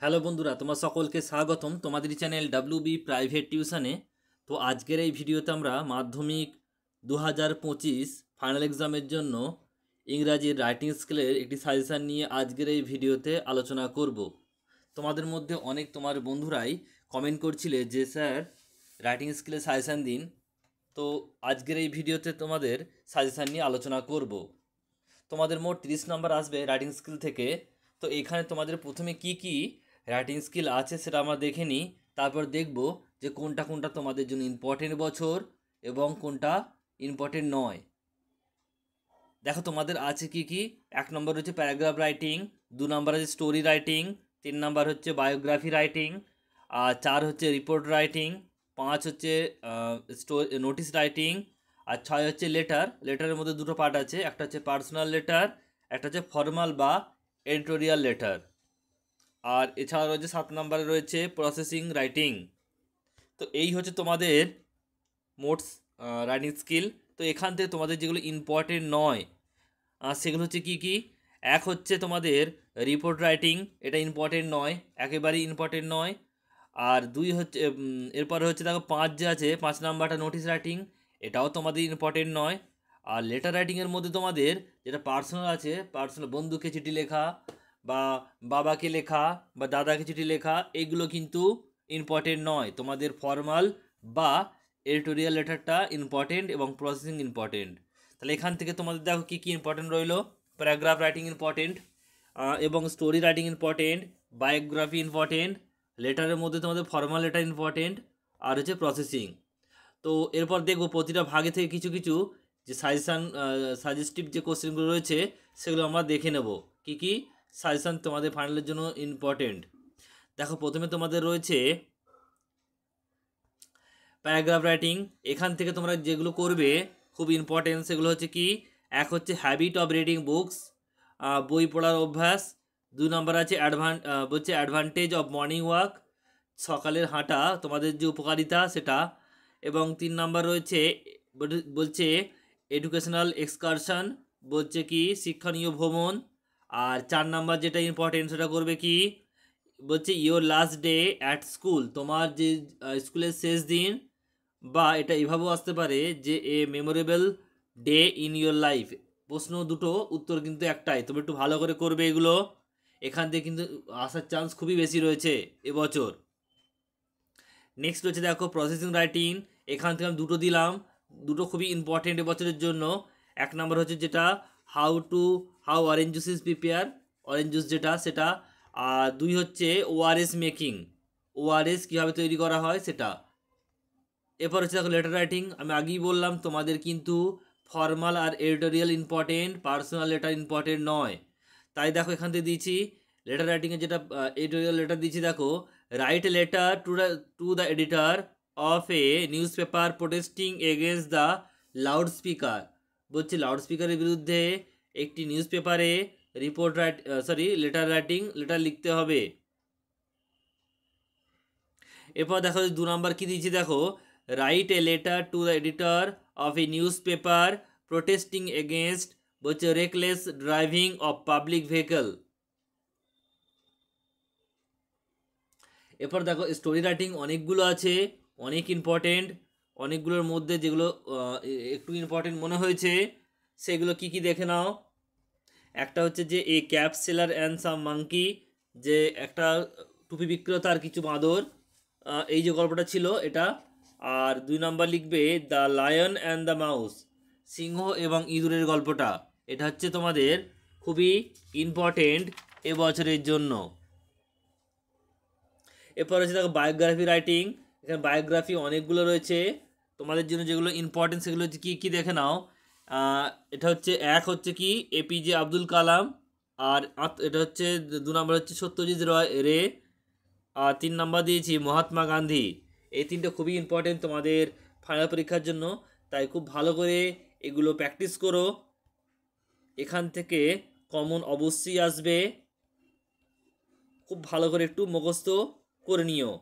Hello বন্ধুরা, তোমার সকলকে স্বাগতম তোমাদের চ্যানেল ডাব্লিউবি প্রাইভেট টিউশনে। তো আজকের এই ভিডিওতে আমরা মাধ্যমিক 2025 ফাইনাল এক্সামের জন্য ইংরাজির রাইটিং স্কিলের একটি সাজেশান নিয়ে আজকের এই ভিডিওতে আলোচনা করব। তোমাদের মধ্যে তোমার বন্ধুরাই কমেন্ট করছিলে যে স্যার রাইটিং স্কিলের সাজেশান দিন। তো আজকের এই ভিডিওতে তোমাদের সাজেশান নিয়ে আলোচনা করব। তোমাদের মোট 30 নাম্বার আসবে রাইটিং স্কিল থেকে। তো এখানে তোমাদের প্রথমে কি কি রাইটিং স্কিল আছে সেটা আমরা দেখে নিই, তারপর দেখব যে কোনটা কোনটা তোমাদের জন্য ইম্পর্টেন্ট বছর এবং কোনটা ইম্পর্টেন্ট নয়। দেখো তোমাদের আছে কি কি। 1 নম্বর হচ্ছে প্যারাগ্রাফ রাইটিং, 2 নম্বর আছে স্টোরি রাইটিং, 3 নম্বর হচ্ছে বায়োগ্রাফি রাইটিং, আর 4 হচ্ছে রিপোর্ট রাইটিং, 5 হচ্ছে নোটিস রাইটিং, আর 6 হচ্ছে লেটার। লেটারের মধ্যে দুটো পার্ট আছে, একটা হচ্ছে পার্সোনাল লেটার, একটা হচ্ছে ফর্মাল বা এডিটোরিয়াল লেটার। আর এছাড়া রয়েছে 7 নম্বরে রয়েছে প্রসেসিং রাইটিং। তো এই হচ্ছে তোমাদের মোট রাইটিং স্কিল। তো এখান থেকে তোমাদের যেগুলো ইম্পর্টেন্ট নয় সেগুলো হচ্ছে কি কি। এক হচ্ছে তোমাদের রিপোর্ট রাইটিং, এটা ইম্পর্টেন্ট নয়, একেবারেই ইম্পর্টেন্ট নয়। আর 2 হচ্ছে এরপরে হচ্ছে দেখো 5 যে আছে, 5 নাম্বারটা নোটিস রাইটিং, এটাও তোমাদের ইম্পর্টেন্ট নয়। আর লেটার রাইটিংয়ের মধ্যে তোমাদের যেটা পার্সোনাল আছে, পার্সোনাল বন্ধুকে চিঠি লেখা বা বাবাকে লেখা বা দাদাকে চিঠি লেখা, এইগুলো কিন্তু ইম্পর্টেন্ট নয়। তোমাদের ফর্মাল বা এডিটোরিয়াল লেটারটা ইম্পর্টেন্ট এবং প্রসেসিং ইম্পর্টেন্ট। তাহলে এখান থেকে তোমাদের দেখো কী কী ইম্পর্টেন্ট রইলো। প্যারাগ্রাফ রাইটিং ইম্পর্টেন্ট এবং story writing important, biography important, লেটারের মধ্যে তোমাদের ফর্মাল লেটার ইম্পর্টেন্ট, আর হচ্ছে প্রসেসিং। তো এরপর দেখবো প্রতিটা ভাগে থেকে কিছু কিছু যে সাজেস্টিভ যে কোশ্চেনগুলো রয়েছে সেগুলো আমরা দেখে নেব কি কি সাজেশান তোমাদের ফাইনালের জন্য ইম্পর্টেন্ট। দেখো প্রথমে তোমাদের রয়েছে প্যারাগ্রাফ রাইটিং। এখান থেকে তোমরা যেগুলো করবে খুব ইম্পর্টেন্ট সেগুলো হচ্ছে কি, এক হচ্ছে হ্যাবিট অফ রিডিং বুকস, বই পড়ার অভ্যাস। 2 নম্বর আছে বলছে অ্যাডভান্টেজ অফ মর্নিং ওয়াক, সকালের হাঁটা তোমাদের যে উপকারিতা সেটা। এবং 3 নাম্বার রয়েছে বলছে এডুকেশনাল এক্সকারশন, বলছে কি শিক্ষণীয় ভ্রমণ। আর 4 নাম্বার যেটা ইম্পর্টেন্ট সেটা করবে কি, বলছে your last day at school, তোমার যে স্কুলের শেষ দিন। বা এটা এভাবেও আসতে পারে যে a memorable day in your life. প্রশ্ন দুটো, উত্তর কিন্তু একটাই, তবে একটু ভালো করে করবে এগুলো, এখান থেকে কিন্তু আসার চান্স খুবই বেশি রয়েছে এবছর। নেক্সট হচ্ছে দেখো প্রসেসিং রাইটিং। এখান থেকে আমি দুটো দিলাম, দুটো খুবই ইম্পর্টেন্ট এবছরের জন্য। 1 নম্বর হচ্ছে যেটা how orange juice is prepare, orange juice যেটা সেটা। আর 2 হচ্ছে ওআরএস মেকিং, ওআরএস কীভাবে তৈরি করা হয় সেটা। এরপর হচ্ছে দেখো লেটার রাইটিং। আমি আগেই বললাম তোমাদের কিন্তু ফর্মাল আর editorial important, personal letter important নয়। তাই দেখো এখান থেকে দিয়েছি লেটার রাইটিংয়ে যেটা এডিটোরিয়াল লেটার দিয়েছি, দেখো write a letter to the editor of a newspaper protesting against the loud speaker. বলছি লাউড স্পিকারের বিরুদ্ধে একটি নিউজ পেপারে লেটার লিখতে হবে। এরপর দেখো 2 নম্বর কী দিয়েছি, দেখো write a letter to the editor of a newspaper protesting against, বলছে reckless driving of public vehicle. এরপর দেখো স্টোরি রাইটিং অনেকগুলো আছে, অনেক ইম্পর্টেন্ট। অনেকগুলোর মধ্যে যেগুলো একটু ইম্পর্টেন্ট মনে হয়েছে সেগুলো কি কি দেখে নাও। একটা হচ্ছে যে a cap seller and some monkey, যে একটা টুপি বিক্রেতা আর কিছু বাঁদর, এই যে গল্পটা ছিল এটা। আর 2 নম্বর লিখবে the lion and the mouse, সিংহ এবং ইঁদুরের গল্পটা। এটা হচ্ছে তোমাদের খুবই ইম্পর্টেন্ট এবছরের জন্য। এরপর হচ্ছে দেখো বায়োগ্রাফি রাইটিং। এখানে বায়োগ্রাফি অনেকগুলো রয়েছে তোমাদের জন্য, যেগুলো ইম্পর্টেন্ট সেগুলো হচ্ছে কী কী দেখে নাও। এটা হচ্ছে এক হচ্ছে কি এপিজে আব্দুল কালাম, আর এটা হচ্ছে 2 নম্বর হচ্ছে সত্যজিৎ রে, আর 3 নম্বর দিয়েছি মহাত্মা গান্ধী। এই তিনটে খুবই ইম্পর্টেন্ট তোমাদের ফাইনাল পরীক্ষার জন্য, তাই খুব ভালো করে এগুলো প্র্যাকটিস করো। এখান থেকে কমন অবশ্যই আসবে, খুব ভালো করে একটু মুখস্থ করে নিও।